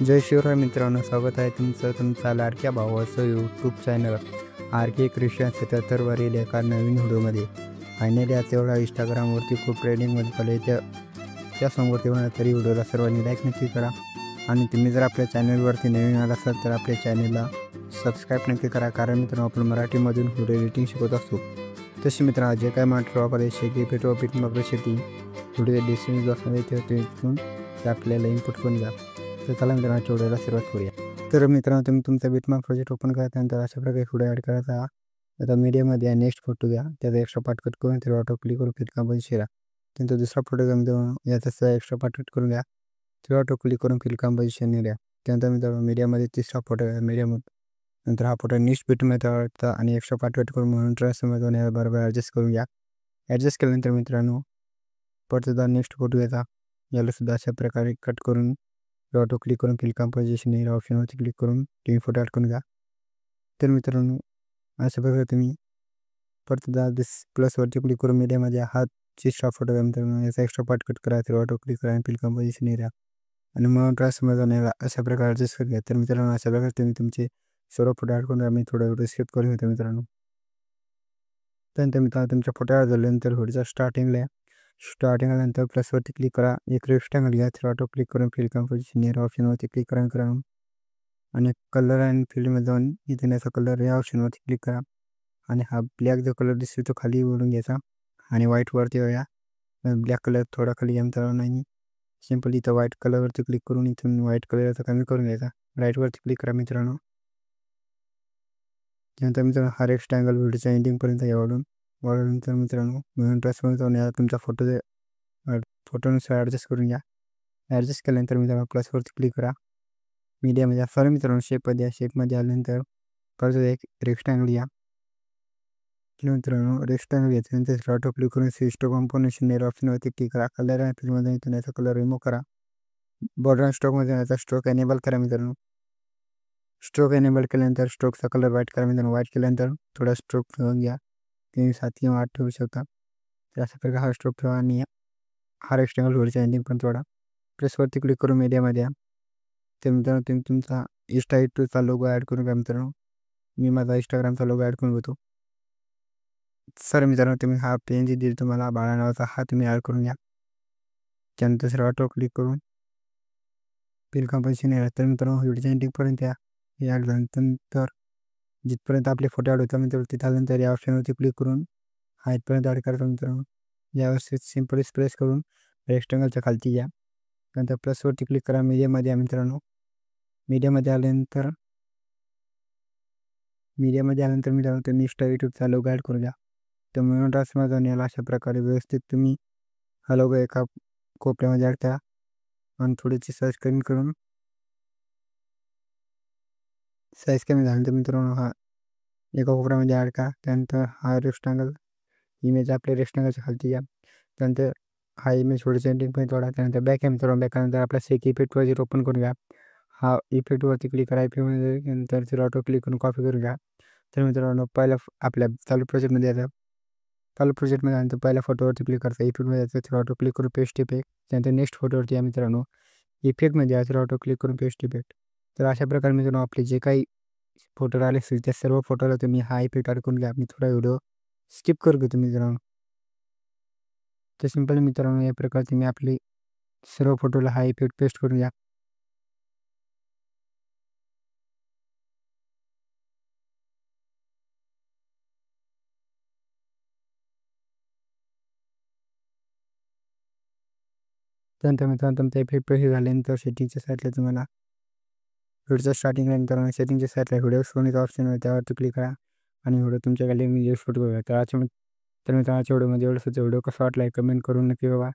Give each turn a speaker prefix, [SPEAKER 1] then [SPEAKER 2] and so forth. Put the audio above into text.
[SPEAKER 1] जय शिवराय मित्रांनो, स्वागत आहे तुमच्या लाडक्या भावाचं यूट्यूब चॅनल आर के क्रिश्चियन 77वरील एका नवीन व्हिडिओमध्ये. फायनली आज एवढा इंस्टाग्रामवरती खूप ट्रेंडिंगमध्ये चालू आहे. त्यासमोर तेव्हा तरी व्हिडिओला सर्वांनी लाईक नक्की करा आणि तुम्ही जर आपल्या चॅनलवरती नवीन आला असाल तर आपल्या चॅनलला सबस्क्राईब नक्की करा, कारण मित्रांनो आपण मराठीमधून व्हिडिओ एडिटिंग शिकवत असतो. तसे मित्रांनो जे काय मॅटर वापरायचे की पेट्रोल पिट शेती व्हिडिओ डिस्क्रिप्शन बॉक्समध्ये येते तिथून ते आपल्याला इनपुट करून घ्या. तर चला मित्रांनो व्हिडिओला सुरुवात करूया. तर मित्रांनो तुम्ही तुमचा बिटमार्क प्रोजेक्ट ओपन करा, त्यानंतर अशा प्रकारे व्हिडिओ ॲड करायचा. आता मीडियामध्ये नेक्स्ट फोटो घ्या, त्याचा एक्स्ट्रा पार्ट कट करून त्यावर ऑटो क्लिक करून क्लिक कंपोज शिरा. त्यानंतर दुसरा फोटो घ्या मित्रांनो, याचा एक्स्ट्रा पार्ट कट करून घ्या, त्यावर ऑटो क्लिक करून क्लिक कंपोजिशन द्या. त्यानंतर मित्रांनो मीडियामध्ये तिसरा फोटो घ्या मीडियामध्ये. नंतर हा फोटो नेक्स्ट बिटमध्ये आवडता आणि एक्स्ट्रा पार्ट कट करून म्हणून ट्रान्सफॉर्ममध्ये बरोबर ॲडजस्ट करून घ्या. ॲडजस्ट केल्यानंतर मित्रांनो परत सुद्धा नेक्स्ट फोटो घ्यायचा, याला सुद्धा अशा प्रकारे कट करून ऑटो क्लिक करून क्लिक कंपोजिशन या ऑप्शनवरती क्लिक करून तुम्ही फोटो ॲड करून घ्या. तर मित्रांनो अशा प्रकारे तुम्ही परत सुद्धा प्लसवरती क्लिक करून मीडियामध्ये हा तिसरा फोटो घ्या मित्रांनो, याचा एक्स्ट्रा पार्ट कट करा, तर ऑटो क्लिक करा आणि क्लिक कंपोजिशन एरिया आणि मग ट्रान्सफॉर्मर अशा प्रकारे ॲडजस्ट करून घ्या. तर मित्रांनो अशा प्रकारे तुम्ही तुमचे सर्व फोटो ॲड करून मी थोडा व्हिडिओ स्किप करून घेतो मित्रांनो. त्यानंतर मित्रांनो तुमच्या फोटो ॲड झाल्यानंतर व्हिडिओच्या स्टार्टिंग आल्यानंतर प्लसवरती क्लिक करा, एक रेक्टँगल घ्या, तर ऑटो क्लिक करून फिल कंपोजिशन या ऑप्शनवरती क्लिक करा मित्रांनो आणि कलर अँड फील्डमध्ये जाऊन इथे याचा कलर या ऑप्शनवरती क्लिक करा आणि हा ब्लॅक जो कलर दिसतो तो खाली ओढून घ्यायचा आणि व्हाईटवरती येऊया. ब्लॅक कलर थोडा खाली घ्या मित्रांनो आणि सिम्पली इथं व्हाईट कलरवरती क्लिक करून इथून व्हाईट कलरचा कमी करून घ्यायचा. राईटवरती क्लिक करा मित्रांनो. त्यानंतर मित्रांनो हा रेक्टँगल व्हिडिओच्या एंडिंगपर्यंत वाढवल्यानंतर मित्रांनो म्हणून ट्रान्सफॉर्म जाऊन या तुमच्या फोटोनुसार ॲडजस्ट करून घ्या. ॲडजस्ट केल्यानंतर मित्रांनो प्लसवरती क्लिक करा, मीडियामध्ये सॉरी मित्रांनो शेपमध्ये आल्यानंतर परत एक रेक्टँगल घ्या. मित्रांनो रेक्टँगल घेतल्यानंतर ऑटो क्लिक करून स्विच टू कॉम्पोजिशन या ऑप्शनवरती क्लिक करा. कलर अँड फील्डमध्ये इथून याचा कलर रिमूव्ह करा. बॉर्डर अँड स्ट्रोकमध्ये याचा स्ट्रोक एनेबल करा मित्रांनो. स्ट्रोक एनेबल केल्यानंतर स्ट्रोकचा कलर व्हाईट करा मित्रांनो. व्हाईट केल्यानंतर थोडा स्ट्रोक ठेवून घ्या, 3, 7 किंवा 8 ठेवू शकता. तर अशा प्रकारे हा स्ट्रोक ठेवा आणि हा रेक्टँगल व्हिडिओच्या एंडिंग पण थोडा प्रेसवरती क्लिक करून मीडियामध्ये या. तर मित्रांनो तुम्ही तुमचा इंस्टा लोगो ॲड करून घ्या मित्रांनो. मी माझा इंस्टाग्रामचा लोगो ॲड करून घेतो. सर मित्रांनो तुम्ही हा पेन जे दिली तुम्हाला बाळा नावाचा हा तुम्ही ॲड करून घ्या. त्यानंतर सर ऑटो क्लिक करून फिल कंपोजिशन या. तर मित्रांनो व्हिडिओच्या एंडिंगपर्यंत या. हे ॲड झाल्यानंतर जिथपर्यंत आपले फोटो ॲड होता मित्रांनो तिथं आल्यानंतर या ऑप्शनवरती क्लिक करून हा इथपर्यंत ॲड करायचा मित्रांनो. यावर सिम्पली प्रेस करून रेक्टँगलच्या खालती घ्या. त्यानंतर प्लसवरती क्लिक करा, मीडियामध्ये या मित्रांनो. मीडियामध्ये आल्यानंतर मित्रांनो तुम्ही यूट्यूबचा लोगो ॲड करून घ्या. तर म्हणून ट्रान्सफॉर्मर जाऊन याला अशा प्रकारे व्यवस्थित तुम्ही हा लोगो एका कोपऱ्यामध्ये ॲड करा आणि थोडीशी साईज कमी करून झाल्यानंतर मित्रांनो हा एका कोपऱ्यामध्ये ॲड करा. त्यानंतर हा रेक्टँगल इमेज आपल्या रेक्टँगलच्या खालती घ्या. त्यानंतर हा इमेज थोडीशी एंडिंगपर्यंत वाढा. त्यानंतर बॅक आहे मित्रांनो. बॅकनंतर आपला सेक इफेक्ट वगैरे ओपन करून घ्या. हा इफेक्टवरती क्लिक करा. इफेक्टमध्ये नंतर तिला ऑटो क्लिक करून कॉपी करून घ्या. तर मित्रांनो पहिला आपल्या चालू प्रोजेक्टमध्ये यायचं. चालू प्रोजेक्टमध्ये आल्यानंतर पहिल्या फोटोवरती क्लिक करायचं, इफेक्टमध्ये यायचं, तिला ऑटो क्लिक करून पेस्ट इफेक्ट. त्यानंतर नेक्स्ट फोटोवरती या मित्रांनो. इफेक्टमध्ये यायचं, ऑटो क्लिक करून पेस्ट इफेक्ट. तर अशा प्रकारे मित्रांनो आपले जे काही फोटो आले असतील त्या सर्व फोटोला तुम्ही हा इफेक्ट ॲड करून घ्या. मी थोडा व्हिडिओ स्किप करू घेतो मित्रांनो. तर सिंपल मित्रांनो या प्रकारे तुम्ही आपली सर्व फोटोला हा इफेक्ट पेस्ट करून घ्या. त्यानंतर मित्रांनो तुमचा इफेक्ट पेस्ट झाल्यानंतर सेटिंगच्या साईडला तुम्हाला व्हिडिओच्या स्टार्टिंगला मित्रांनो सेटिंगच्या साईडला व्हिडिओ सोडण्याचा ऑप्शन आहे, त्यावरती क्लिक करा आणि व्हिडिओ तुमच्या गॅलरीमध्ये फोटो बघा. तर मित्रांनो व्हिडिओमध्ये एवढंच. व्हिडिओ कसा वाटला कमेंट करून नक्की बाबा.